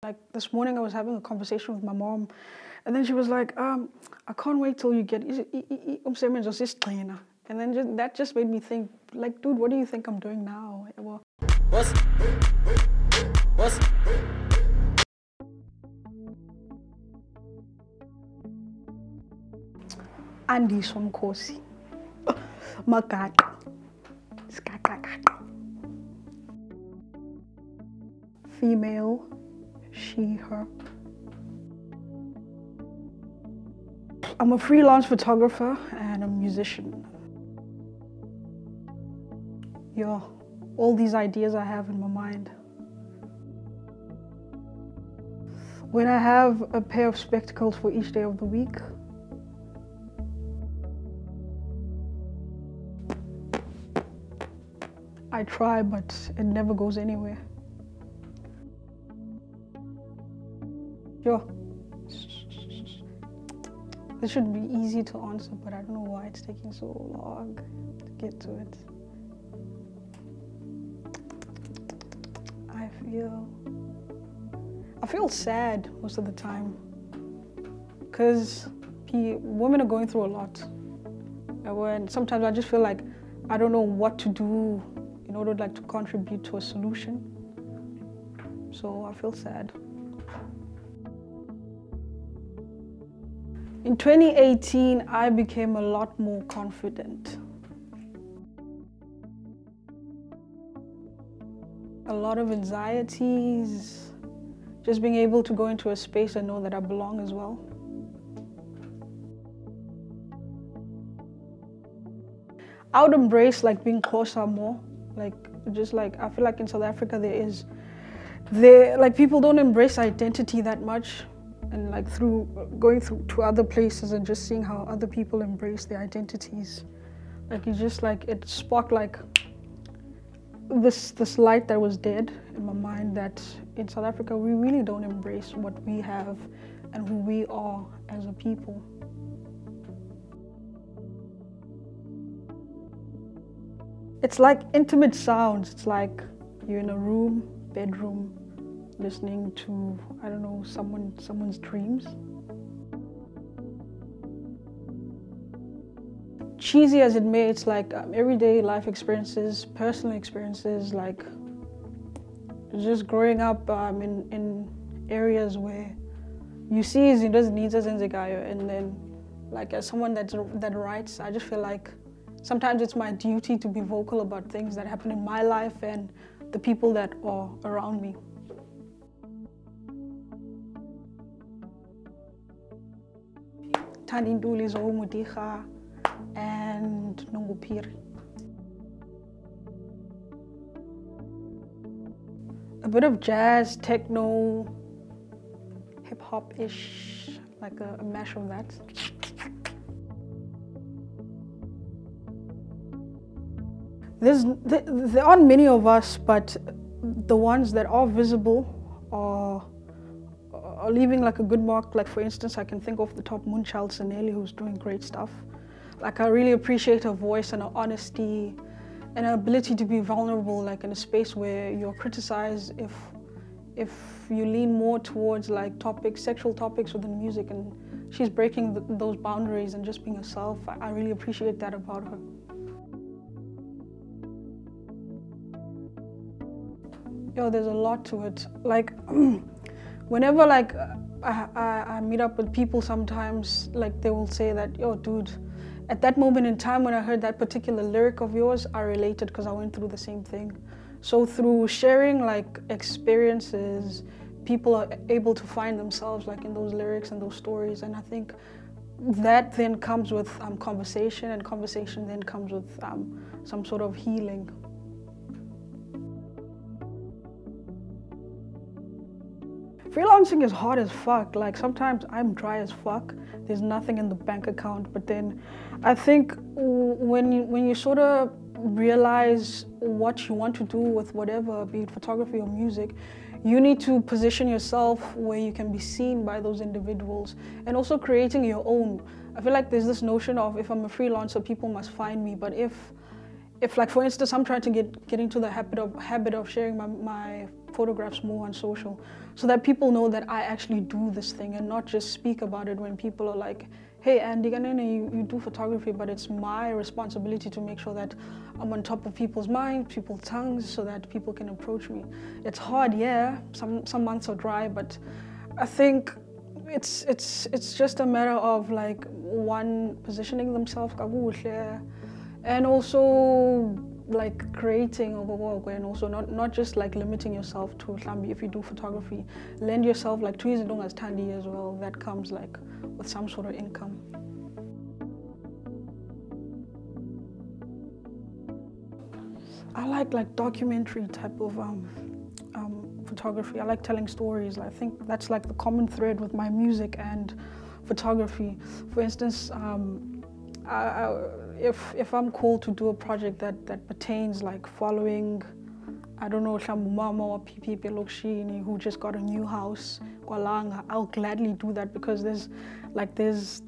Like this morning I was having a conversation with my mom and then she was like, I can't wait till you get umsebenzi. And then that just made me think, like, dude, what do you think I'm doing now? What's Andy Mkosi. Magaka. Female, she, her. I'm a freelance photographer and a musician. Yeah, all these ideas I have in my mind. When I have a pair of spectacles for each day of the week, I try, but it never goes anywhere. Yo, this should be easy to answer, but I don't know why it's taking so long to get to it. I feel sad most of the time because women are going through a lot. And sometimes I just feel like I don't know what to do in order to contribute to a solution. So I feel sad. In 2018, I became a lot more confident. A lot of anxieties, just being able to go into a space and know that I belong as well. I would embrace being closer more. I feel like in South Africa people don't embrace identity that much. And through going to other places and just seeing how other people embrace their identities, it sparked this light that was dead in my mind, that in South Africa we really don't embrace what we have and who we are as a people. It's like intimate sounds. It's like you're in a bedroom, listening to, I don't know, someone's dreams. Cheesy as it may, it's everyday life experiences, personal experiences, just growing up in areas where you see and then as someone that writes, I just feel like sometimes it's my duty to be vocal about things that happen in my life and the people that are around me. Tandinduli Zomudicha and Nungupiri. A bit of jazz, techno, hip-hop-ish, a mash of that. There aren't many of us, but the ones that are visible are leaving a good mark. For instance, I can think off the top Moonchild Sanelli, who's doing great stuff. I really appreciate her voice and her honesty and her ability to be vulnerable, in a space where you're criticized if you lean more towards sexual topics within music, and she's breaking those boundaries and just being herself. I really appreciate that about her. Yo, there's a lot to it. Whenever I meet up with people, sometimes they will say that, yo dude, at that moment in time when I heard that particular lyric of yours, I related because I went through the same thing. So through sharing experiences, people are able to find themselves in those lyrics and those stories, and I think that then comes with conversation, and conversation then comes with some sort of healing. Freelancing is hard as fuck. Sometimes I'm dry as fuck. There's nothing in the bank account. But then I think when you sort of realize what you want to do with whatever, be it photography or music, you need to position yourself where you can be seen by those individuals, and also creating your own. I feel like there's this notion of, if I'm a freelancer, people must find me. But if if like for instance I'm trying to get into the habit of sharing my photographs more on social, so that people know that I actually do this thing and not just speak about it when people are like, hey Andy, you do photography, but it's my responsibility to make sure that I'm on top of people's minds, people's tongues, so that people can approach me. It's hard, yeah, some months are dry, but I think it's just a matter of like one positioning themselves and also like creating overwork, and also not just like limiting yourself to Hlambi. If you do photography, lend yourself like to as Tandy as well. That comes like with some sort of income. I like documentary type of photography. I like telling stories. I think that's like the common thread with my music and photography. For instance, if I'm called to do a project that pertains like following, I don't know, Mama or Pipi Pelokshini who just got a new house, I'll gladly do that, because there's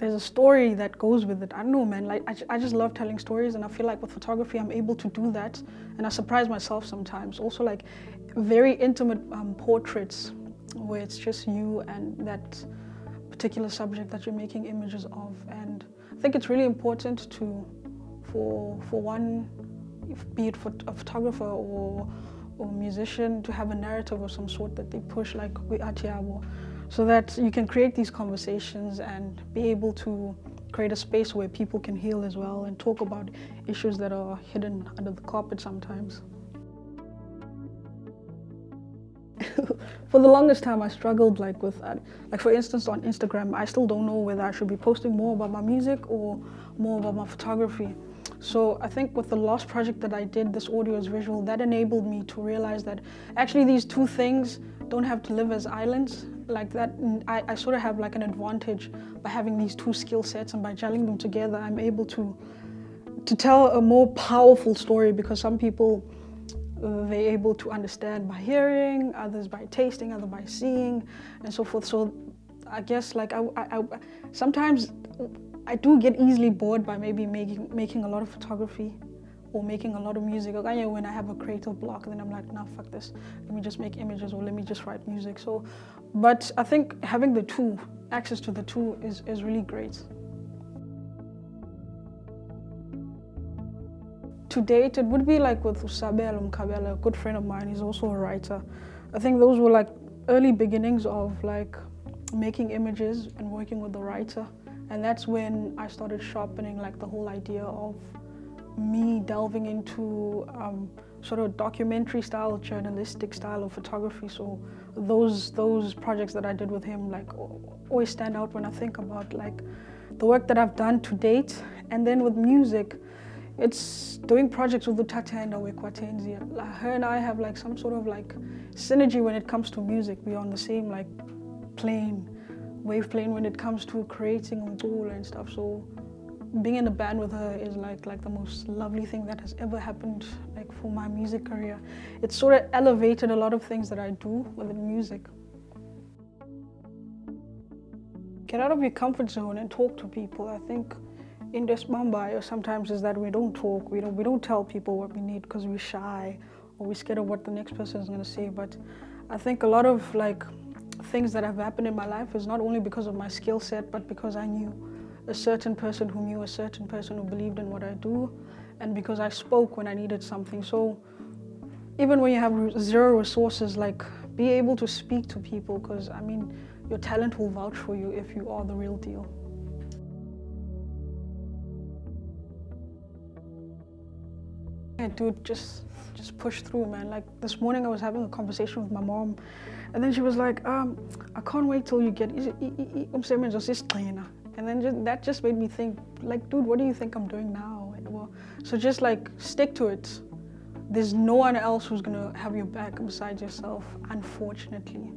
a story that goes with it. I don't know, man, like I just love telling stories, and I feel like with photography I'm able to do that, and I surprise myself sometimes. Also like very intimate portraits where it's just you and that particular subject that you're making images of. And I think it's really important for one, be it for a photographer or musician, to have a narrative of some sort that they push, like we are Tiabo, so that you can create these conversations and be able to create a space where people can heal as well and talk about issues that are hidden under the carpet sometimes. For the longest time, I struggled like with, like for instance on Instagram, I still don't know whether I should be posting more about my music or more about my photography. So I think with the last project that I did, this audio is visual, that enabled me to realize that actually these two things don't have to live as islands. Like that, I sort of have like an advantage by having these two skill sets, and by gelling them together, I'm able to tell a more powerful story, because some people, they're able to understand by hearing, others by tasting, others by seeing, and so forth. So I guess like I sometimes I do get easily bored by maybe making a lot of photography or making a lot of music. Okay, when I have a creative block, then I'm like, nah, fuck this. Let me just make images, or let me just write music. So, but I think having the two, access to the two is really great. To date, it would be like with Mkosi, a good friend of mine. He's also a writer. I think those were like early beginnings of like making images and working with the writer. And that's when I started sharpening like the whole idea of me delving into sort of documentary style, journalistic style of photography. So those projects that I did with him like always stand out when I think about like the work that I've done to date. And then with music, it's doing projects with Utata and Awekwatenzi. Like her and I have like some sort of like synergy when it comes to music. We're on the same like wave plane when it comes to creating umculo and stuff. So being in a band with her is like the most lovely thing that has ever happened like for my music career. It's sort of elevated a lot of things that I do within music. Get out of your comfort zone and talk to people. I think in this Mumbai sometimes is that we don't talk, we don't tell people what we need because we're shy or we're scared of what the next person is going to say. But I think a lot of like things that have happened in my life is not only because of my skill set, but because I knew a certain person who knew a certain person who believed in what I do, and because I spoke when I needed something. So even when you have zero resources, like be able to speak to people, because I mean your talent will vouch for you if you are the real deal. Yeah, dude, just push through, man. Like this morning I was having a conversation with my mom, and then she was like, I can't wait till you get and then that just made me think, like, dude, what do you think I'm doing now? So just like stick to it. There's no one else who's gonna have your back besides yourself, unfortunately.